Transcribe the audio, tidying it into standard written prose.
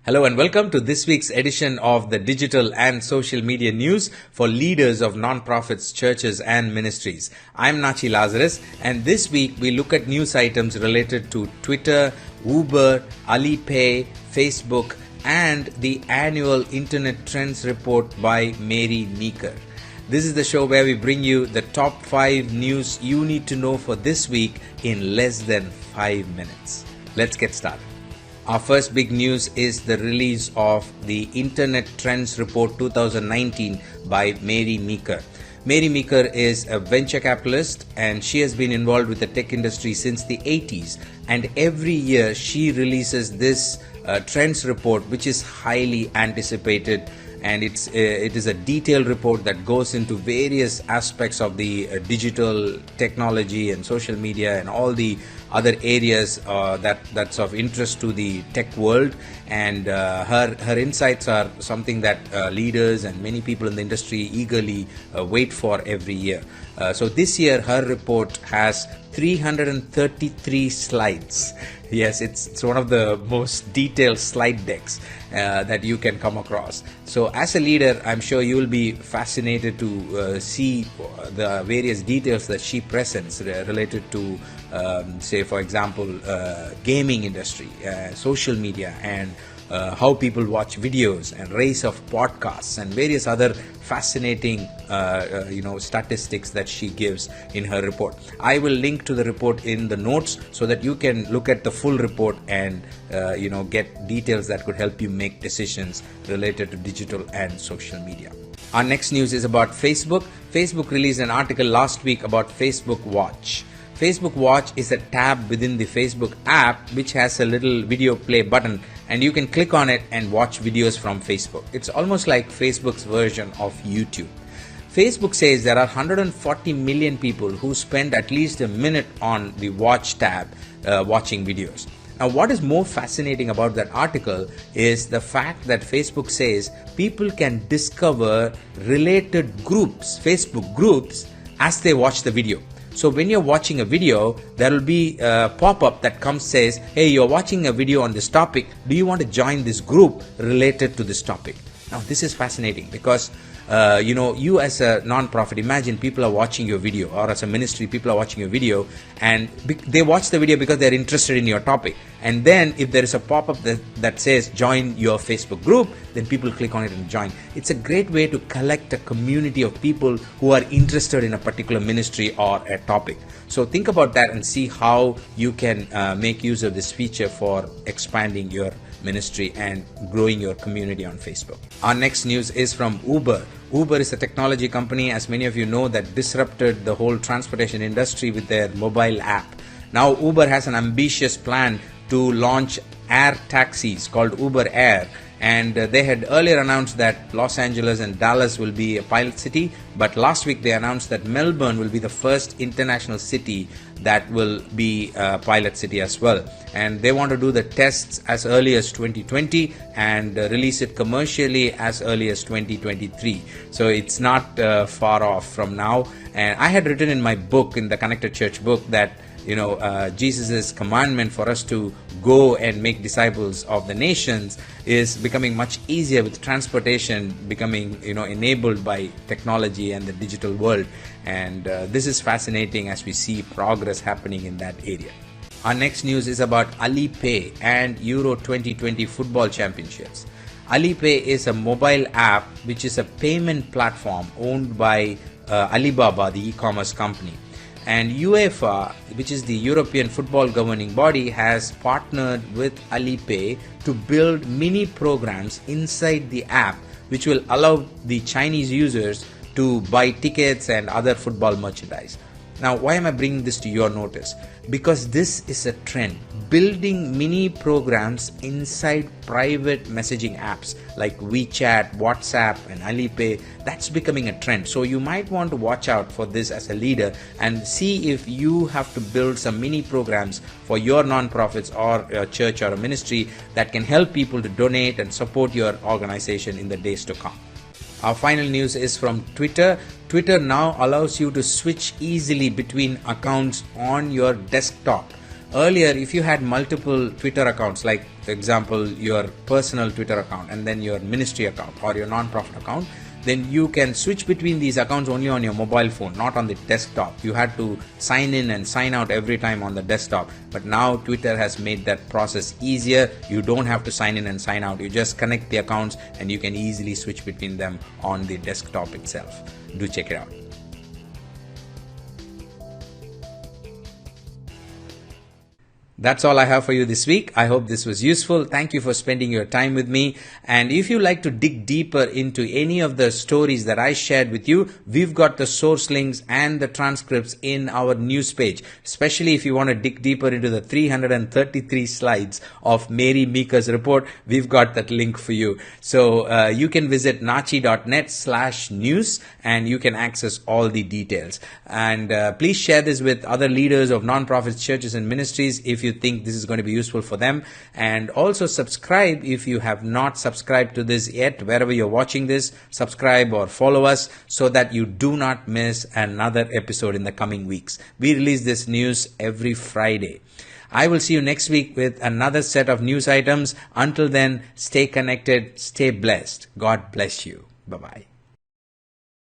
Hello and welcome to this week's edition of the digital and social media news for leaders of non-profits, churches and ministries. I'm Natchi Lazarus, and this week we look at news items related to Twitter, Uber, Alipay, Facebook and the annual Internet Trends Report by Meeker. This is the show where we bring you the top 5 news you need to know for this week in less than 5 minutes. Let's get started. Our first big news is the release of the Internet Trends Report 2019 by Meeker. Meeker is a venture capitalist and she has been involved with the tech industry since the 80s, and every year she releases this trends report, which is highly anticipated, and it is a detailed report that goes into various aspects of the digital technology and social media and all the other areas that's of interest to the tech world, and her insights are something that leaders and many people in the industry eagerly wait for every year. So this year her report has 333 slides. Yes, it's one of the most detailed slide decks that you can come across. So as a leader, I'm sure you will be fascinated to see the various details that she presents related to say for example gaming industry, social media, and how people watch videos, and rise of podcasts, and various other fascinating statistics that she gives in her report. I will link to the report in the notes so that you can look at the full report and get details that could help you make decisions related to digital and social media. Our next news is about Facebook. Facebook released an article last week about Facebook Watch. Facebook Watch is a tab within the Facebook app which has a little video play button, and you can click on it and watch videos from Facebook. It's almost like Facebook's version of YouTube. Facebook says there are 140 million people who spend at least a minute on the Watch tab watching videos. Now, what is more fascinating about that article is the fact that Facebook says people can discover related groups, Facebook groups, as they watch the video. So when you're watching a video, there will be a pop-up that says, hey, you're watching a video on this topic. Do you want to join this group related to this topic? Now, this is fascinating because you as a non-profit, imagine people are watching your video, or as a ministry, people are watching your video, and they watch the video because they're interested in your topic. And then if there is a pop-up that says join your Facebook group, then people click on it and join. It's a great way to collect a community of people who are interested in a particular ministry or a topic. So think about that and see how you can make use of this feature for expanding your ministry and growing your community on Facebook. Our next news is from Uber. Uber is a technology company, as many of you know, that disrupted the whole transportation industry with their mobile app. Now Uber has an ambitious plan to launch air taxis called Uber Air, and they had earlier announced that Los Angeles and Dallas will be a pilot city, but last week they announced that Melbourne will be the first international city that will be a pilot city as well. And they want to do the tests as early as 2020 and release it commercially as early as 2023. So it's not far off from now. And I had written in my book, in the Connected Church book, that Jesus' commandment for us to go and make disciples of the nations is becoming much easier with transportation becoming enabled by technology and the digital world, and this is fascinating as we see progress happening in that area. Our next news is about Alipay and Euro 2020 football championships. Alipay is a mobile app which is a payment platform owned by Alibaba, the e-commerce company. And UEFA, which is the European football governing body, has partnered with Alipay to build mini programs inside the app which will allow the Chinese users to buy tickets and other football merchandise. Now, why am I bringing this to your notice? Because this is a trend. Building mini programs inside private messaging apps like WeChat, WhatsApp and Alipay, that's becoming a trend. So you might want to watch out for this as a leader and see if you have to build some mini programs for your non-profits or a church or a ministry that can help people to donate and support your organization in the days to come. Our final news is from Twitter. Twitter now allows you to switch easily between accounts on your desktop. Earlier, if you had multiple Twitter accounts, like for example your personal Twitter account and then your ministry account or your non-profit account, then you can switch between these accounts only on your mobile phone, not on the desktop. You had to sign in and sign out every time on the desktop. But now Twitter has made that process easier. You don't have to sign in and sign out. You just connect the accounts and you can easily switch between them on the desktop itself. Do check it out. That's all I have for you this week. I hope this was useful. Thank you for spending your time with me. And if you like to dig deeper into any of the stories that I shared with you, we've got the source links and the transcripts in our news page. Especially if you want to dig deeper into the 333 slides of Mary Meeker's report, we've got that link for you. So you can visit natchi.net/news and you can access all the details. And please share this with other leaders of nonprofits, churches and ministries if you think this is going to be useful for them. And also subscribe if you have not subscribed to this yet. Wherever you're watching this, subscribe or follow us so that you do not miss another episode in the coming weeks. We release this news every Friday. I will see you next week with another set of news items. Until then, stay connected, stay blessed. God bless you. Bye-bye.